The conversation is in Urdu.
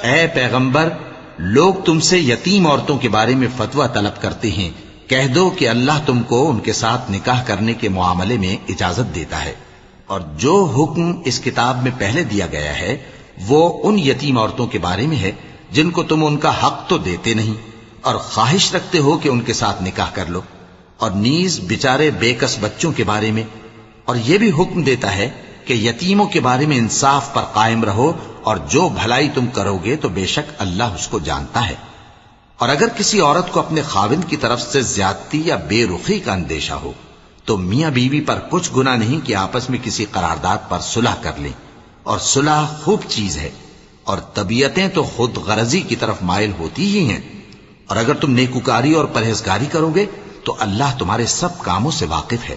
اے پیغمبر، لوگ تم سے یتیم عورتوں کے بارے میں فتویٰ طلب کرتے ہیں، کہہ دو کہ اللہ تم کو ان کے ساتھ نکاح کرنے کے معاملے میں اجازت دیتا ہے، اور جو حکم اس کتاب میں پہلے دیا گیا ہے وہ ان یتیم عورتوں کے بارے میں ہے جن کو تم ان کا حق تو دیتے نہیں اور خواہش رکھتے ہو کہ ان کے ساتھ نکاح کر لو، اور نیز بیچارے بے کس بچوں کے بارے میں، اور یہ بھی حکم دیتا ہے کہ یتیموں کے بارے میں انصاف پر قائم رہو، اور جو بھلائی تم کرو گے تو بے شک اللہ اس کو جانتا ہے۔ اور اگر کسی عورت کو اپنے خاوند کی طرف سے زیادتی یا بے رخی کا اندیشہ ہو تو میاں بیوی پر کچھ گناہ نہیں کہ آپس میں کسی قرارداد پر صلح کر لیں، اور صلح خوب چیز ہے، اور طبیعتیں تو خود غرضی کی طرف مائل ہوتی ہی ہیں، اور اگر تم نیکوکاری اور پرہیزگاری کرو گے تو اللہ تمہارے سب کاموں سے واقف ہے۔